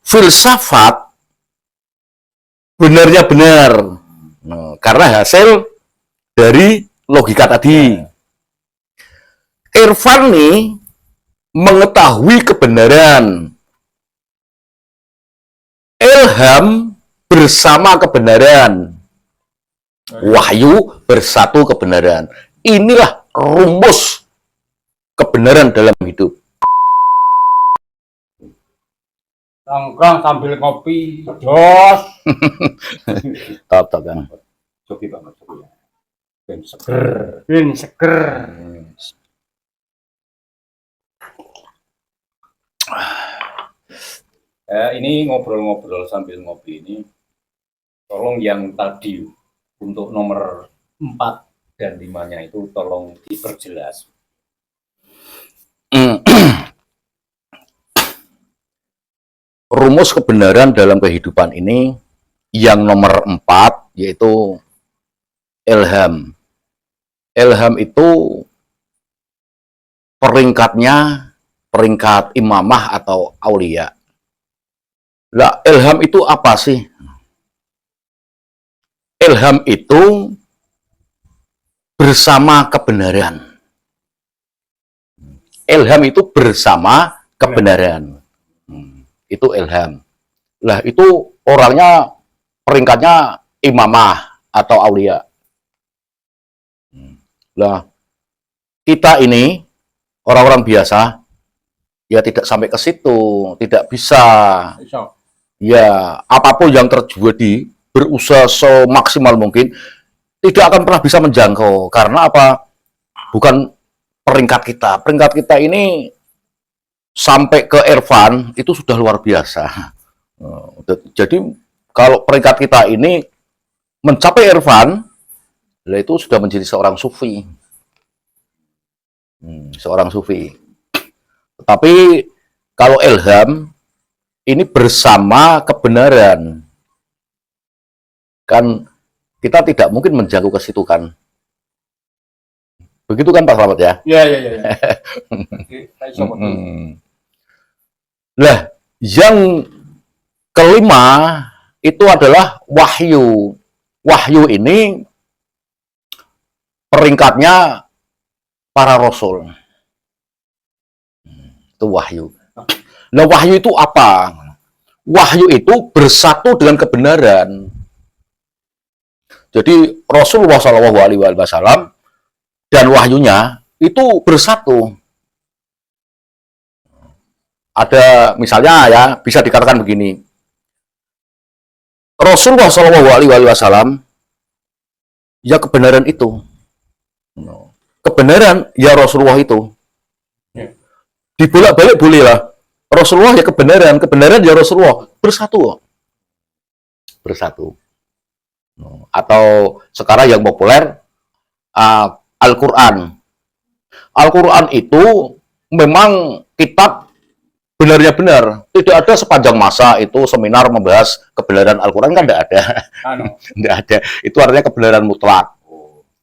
filsafat benarnya benar. Karena hasil dari logika tadi. Irfan nih mengetahui kebenaran. Ilham bersama kebenaran. Wahyu bersatu kebenaran. Inilah rumus kebenaran dalam hidup. Nongkrong sambil ngopi, jos. Top kan. Cobi banget, cobi ya. Ben seger, ben seger. Ini ngobrol-ngobrol sambil ngopi ini. Tolong yang tadi untuk nomor 4 dan 5-nya itu tolong diperjelas. Rumus kebenaran dalam kehidupan ini yang nomor 4 yaitu ilham. Ilham itu peringkatnya peringkat imamah atau aulia. Lah, ilham itu apa sih? Ilham itu bersama kebenaran. Ilham itu bersama kebenaran. Itu ilham. Lah, itu orangnya peringkatnya imamah atau aulia. Lah, kita ini orang-orang biasa ya tidak sampai ke situ, tidak bisa. Ya, apapun yang terjadi berusaha semaksimal mungkin tidak akan pernah bisa menjangkau. Karena apa? Bukan peringkat kita. Peringkat kita ini sampai ke Irfan itu sudah luar biasa. Jadi kalau peringkat kita ini mencapai Irfan, itu sudah menjadi seorang sufi. Seorang sufi. Tetapi kalau ilham ini bersama kebenaran. Kan kita tidak mungkin menjangkau ke situ kan. Begitu kan Pak Slamet ya? Iya. Lah, yang kelima itu adalah wahyu. Wahyu ini peringkatnya para rasul. Itu wahyu. Nah, wahyu itu apa? Wahyu itu bersatu dengan kebenaran. Jadi Rasulullah SAW dan wahyunya itu bersatu. Ada misalnya ya, bisa dikatakan begini. Rasulullah SAW ya kebenaran itu. Kebenaran ya Rasulullah itu. Dibolak-balik boleh lah. Rasulullah ya kebenaran, kebenaran ya Rasulullah. Bersatu. Bersatu. Atau sekarang yang populer Al-Quran. Al-Quran itu memang kitab benarnya benar. Tidak ada sepanjang masa itu seminar membahas kebenaran Al-Quran, kan tidak ada. Tidak ada. Itu artinya kebenaran mutlak.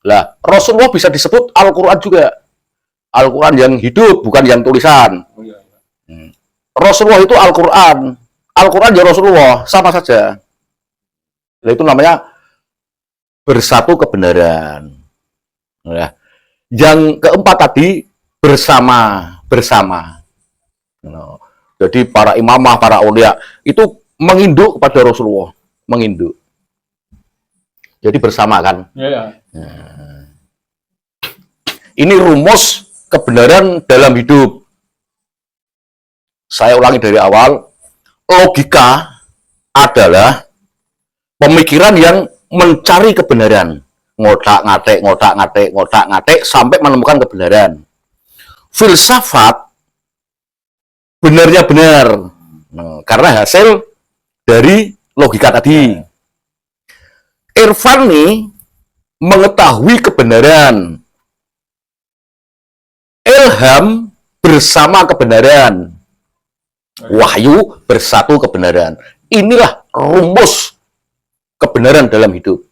Lah, Rasulullah bisa disebut Al-Quran juga. Al-Quran yang hidup, bukan yang tulisan. Rasulullah itu Al-Quran. Al-Quran ya Rasulullah, sama saja. Nah, itu namanya bersatu kebenaran. Nah, yang keempat tadi bersama. Nah, jadi para imamah, para aulia itu menginduk kepada Rasulullah, menginduk. Jadi bersama kan. Iya. Nah, ini rumus kebenaran dalam hidup. Saya ulangi dari awal, logika adalah pemikiran yang mencari kebenaran. Ngotak-ngatik sampai menemukan kebenaran. Filsafat benarnya benar. Karena hasil dari logika tadi. Irfan nih mengetahui kebenaran. Ilham bersama kebenaran. Wahyu bersatu kebenaran. Inilah rumus kebenaran dalam hidup.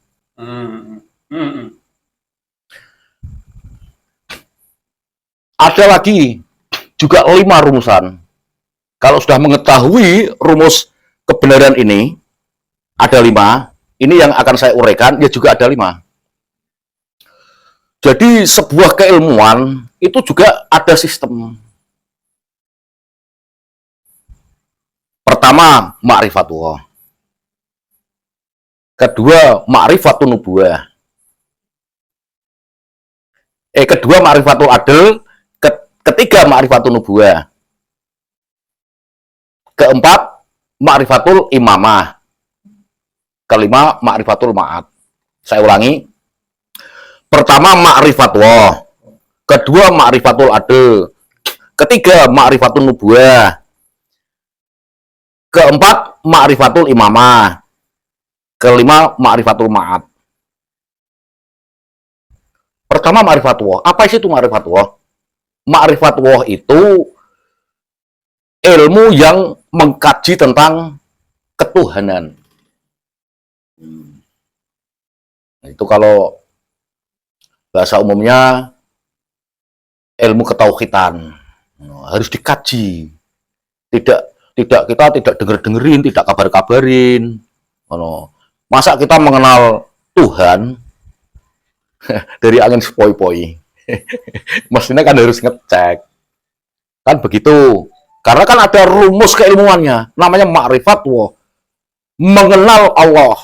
Ada lagi juga 5 rumusan. Kalau sudah mengetahui rumus kebenaran ini ada 5. Ini yang akan saya uraikan, ya juga ada 5. Jadi sebuah keilmuan itu juga ada sistem. Pertama, ma'rifatullah. Kedua, ma'rifatun nubuwah. Kedua, ma'rifatul adl. Ketiga, ma'rifatun nubuwah. Keempat, ma'rifatul imamah. Kelima, ma'rifatul ma'ad. Saya ulangi. Pertama, ma'rifatullah. Kedua, ma'rifatul adl. Ketiga, ma'rifatun nubuwah. Keempat, ma'rifatul imamah. Kelima, ma'rifatul ma'ad. Pertama, ma'rifatullah. Apa sih itu ma'rifatullah? Ma'rifatullah itu ilmu yang mengkaji tentang ketuhanan. Itu kalau bahasa umumnya ilmu ketauhidan. Harus dikaji. Kita tidak denger-dengerin, tidak kabar-kabarin. Masa kita mengenal Tuhan dari angin sepoi-poi. Mestinya kan harus ngecek. Kan begitu. Karena kan ada rumus keilmuannya. Namanya ma'rifatullah. Mengenal Allah.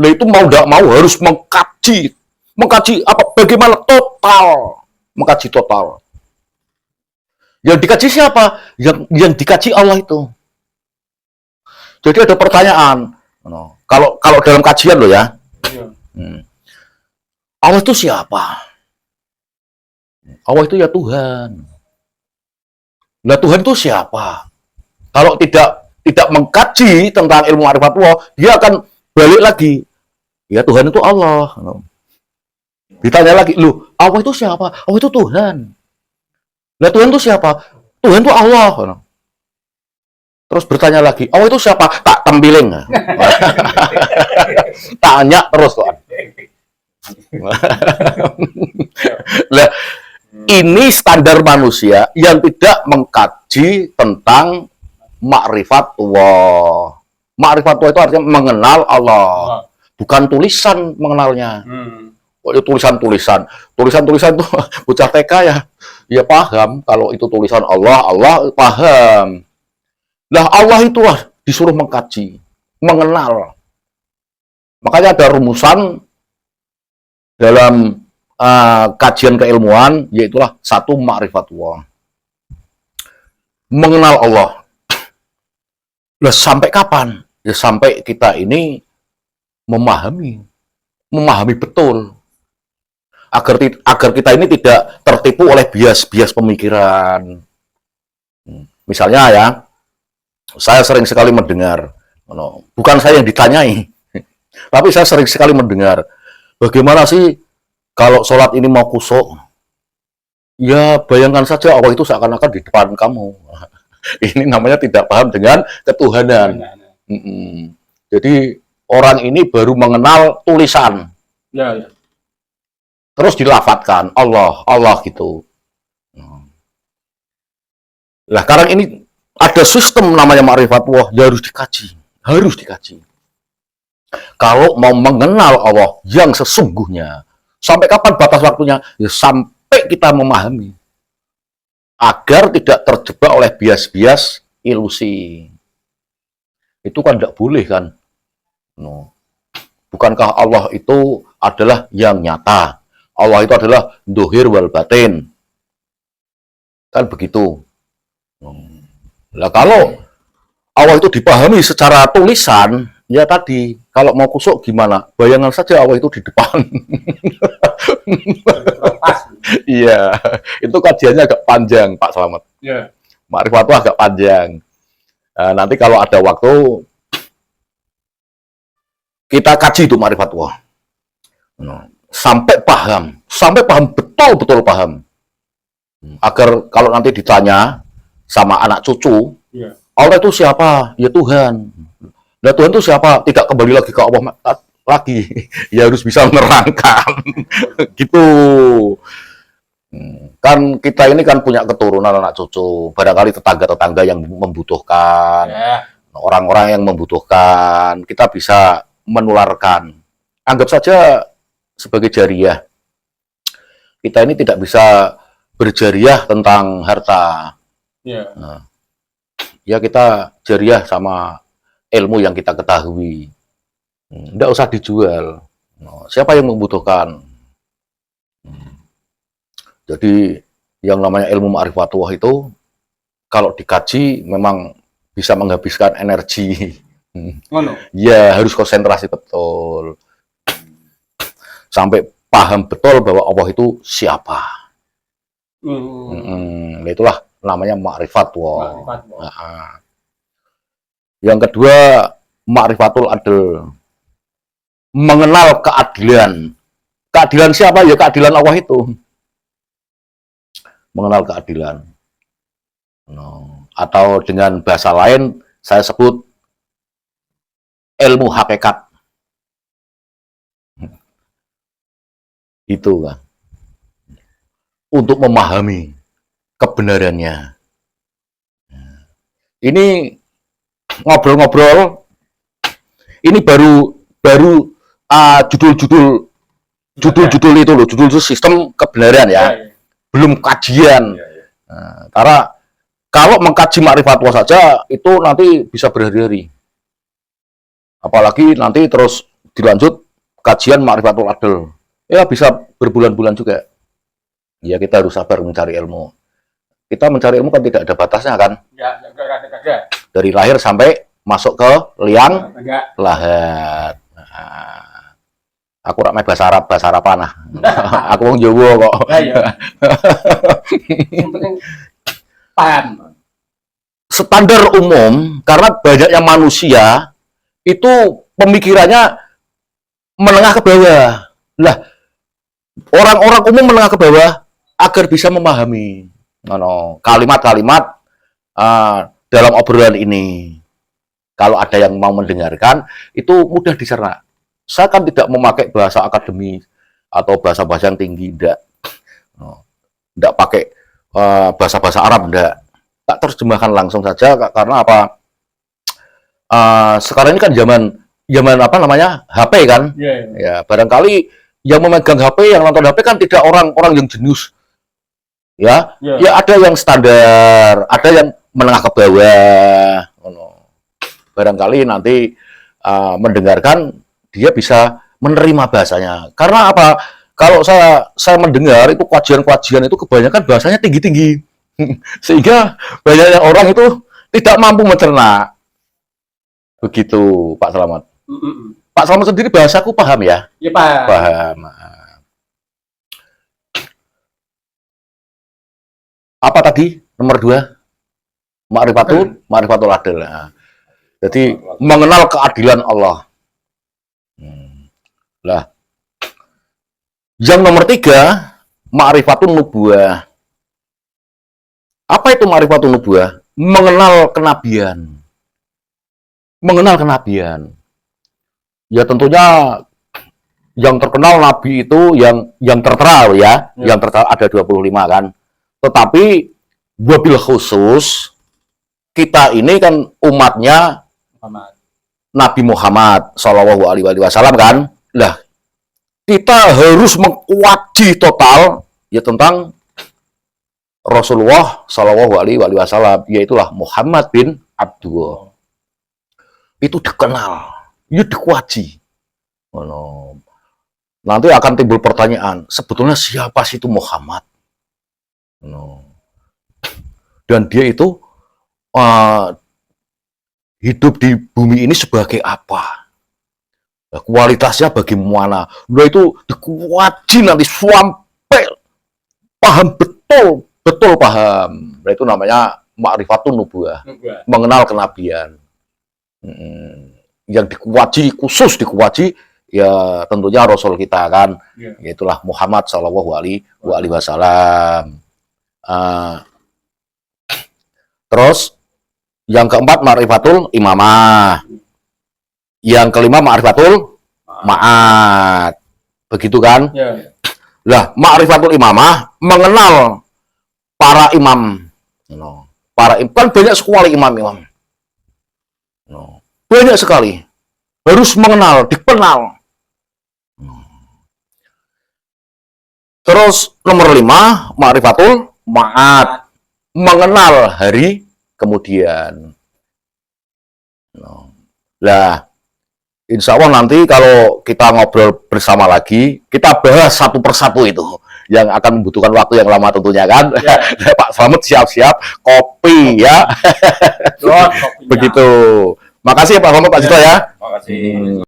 Nah itu mau tidak mau harus mengkaji. Mengkaji apa? Bagaimana total. Mengkaji total. Yang dikaji siapa? Yang dikaji Allah itu. Jadi ada pertanyaan. Kalau dalam kajian loh ya. Allah itu siapa? Allah itu ya Tuhan. Nah Tuhan itu siapa? Kalau tidak mengkaji tentang ilmu ma'rifatullah, dia akan balik lagi. Ya Tuhan itu Allah. Ditanya lagi, loh Allah itu siapa? Allah itu Tuhan. Nah Tuhan itu siapa? Tuhan itu Allah. Terus bertanya lagi, Allah itu siapa? Tak tembiling. Tanya terus kok. Nah, ini standar manusia yang tidak mengkaji tentang ma'rifatullah. Ma'rifatullah itu artinya mengenal Allah. Bukan tulisan mengenalnya. Tulisan-tulisan itu bocah TK ya paham kalau itu tulisan Allah paham. Nah Allah itulah disuruh mengkaji, mengenal. Makanya ada rumusan dalam kajian keilmuan, yaitulah 1 ma'rifatullah. Mengenal Allah. Nah sampai kapan? Ya sampai kita ini memahami betul. Agar kita ini tidak tertipu oleh bias-bias pemikiran. Misalnya ya, saya sering sekali mendengar, bukan saya yang ditanyai, tapi saya sering sekali mendengar, bagaimana sih kalau sholat ini mau kusuk? Ya bayangkan saja Allah itu seakan-akan di depan kamu. Ini namanya tidak paham dengan ketuhanan. Jadi orang ini baru mengenal tulisan. Ya. Terus dilafadzkan Allah gitu. Nah, sekarang ini ada sistem namanya ma'rifatullah, ya harus dikaji. Kalau mau mengenal Allah yang sesungguhnya, sampai kapan batas waktunya? Ya sampai kita memahami. Agar tidak terjebak oleh bias-bias ilusi. Itu kan tidak boleh kan? Bukankah Allah itu adalah yang nyata? Allah itu adalah dohir wal batin. Kan begitu. Nah kalau Allah itu dipahami secara tulisan, ya tadi, kalau mau kusuk gimana? Bayangan saja Allah itu di depan. Iya, itu kajiannya agak panjang, Pak Slamet. Yeah. Ma'rifatullah agak panjang. Nanti kalau ada waktu, kita kaji itu ma'rifatullah. Sampai paham betul paham. Agar kalau nanti ditanya sama anak cucu, Allah itu siapa? Ya Tuhan. Nah Tuhan itu siapa? Tidak kembali lagi ke Allah lagi. Ya harus bisa menerangkan. Gitu. Kan kita ini kan punya keturunan anak cucu. Barangkali tetangga-tetangga yang membutuhkan. orang-orang yang membutuhkan, kita bisa menularkan. Anggap saja sebagai jariah. Kita ini tidak bisa berjariah tentang harta. Ya. Nah, ya kita jariah sama ilmu yang kita ketahui. Tidak usah dijual. Siapa yang membutuhkan? Jadi yang namanya ilmu ma'rifatullah itu kalau dikaji memang bisa menghabiskan energi. Ya harus konsentrasi betul. Sampai paham betul bahwa Allah itu siapa. Itulah namanya ma'rifatullah. Nah, yang kedua, ma'rifatul adl. Mengenal keadilan. Keadilan siapa? Ya keadilan Allah itu. Mengenal keadilan. Atau dengan bahasa lain, saya sebut ilmu hakikat. Itu kan. Untuk memahami kebenarannya. Ini ngobrol-ngobrol, ini baru judul-judul itu loh, judul itu sistem kebenaran ya. Belum kajian. Karena kalau mengkaji ma'rifatullah saja itu nanti bisa berhari-hari. Apalagi nanti terus dilanjut kajian ma'rifatul adl. Ya bisa berbulan-bulan juga. Ya kita harus sabar mencari ilmu. Kita mencari ilmu kan tidak ada batasnya kan? Ya, ada. Dari lahir sampai masuk ke liang lahat. Nah, aku rak main bahasa Arab panah. Aku wong Jawa kok. Paham. Standar umum karena banyaknya manusia itu pemikirannya menengah ke bawah. Lah, orang-orang umum menengah ke bawah agar bisa memahami kalimat-kalimat dalam obrolan ini. Kalau ada yang mau mendengarkan, itu mudah dicerna. Saya kan tidak memakai bahasa akademis atau bahasa-bahasa yang tinggi, tidak pakai bahasa-bahasa Arab, tidak. Tak terjemahkan langsung saja, karena apa? Sekarang ini kan zaman apa namanya HP kan? Ya, barangkali yang memegang HP, yang nonton HP kan tidak orang-orang yang jenius. Ya ada yang standar, ada yang menengah ke bawah. Barangkali nanti mendengarkan dia bisa menerima bahasanya. Karena apa? Kalau saya mendengar itu kajian-kajian itu kebanyakan bahasanya tinggi-tinggi, sehingga banyak orang itu tidak mampu mencerna. Begitu Pak Slamet. Pak Slamet sendiri bahasaku paham ya? Iya Pak. Paham. Apa tadi nomor 2? Ma'rifatul adl. Jadi mengenal keadilan Allah. Lah, yang nomor 3, ma'rifatun nubuwah. Apa itu ma'rifatun nubuwah? Mengenal kenabian. Mengenal kenabian. Ya tentunya yang terkenal nabi itu yang tertera ya. Yang tertera ada 25 kan. Tetapi wabil khusus kita ini kan umatnya Nabi Muhammad Shallallahu Alaihi Wasallam kan. Lah, kita harus mengkaji total ya tentang Rasulullah Shallallahu Alaihi Wasallam, yaitulah Muhammad bin Abdullah. Itu dikenal, ya dikaji. Nanti akan timbul pertanyaan, sebetulnya siapa sih itu Muhammad? Dan dia itu hidup di bumi ini sebagai apa? Kualitasnya bagaimana? Nah itu dikaji nanti sampai paham betul paham. Nah itu namanya ma'rifatun nubuwah, mengenal kenabian. Yang dikaji, khusus dikaji ya tentunya Rasul kita kan, yaitulah Muhammad Shallallahu Alaihi Wasallam. Terus yang keempat ma'rifatul imamah. Yang kelima ma'rifatul ma'at. Begitu kan? Lah, ma'rifatul imamah mengenal para imam. Para imam kan banyak sekali imam-imam. Banyak sekali. Harus mengenal, dikenal. Terus nomor 5, ma'rifatul ma'ad. Mengenal hari kemudian. Nah, insya Allah nanti kalau kita ngobrol bersama lagi, kita bahas satu persatu itu yang akan membutuhkan waktu yang lama tentunya kan. Ya. Pak Slamet siap-siap kopi ya. Begitu. Makasih ya Pak Slamet, Pak Cito ya. Makasih.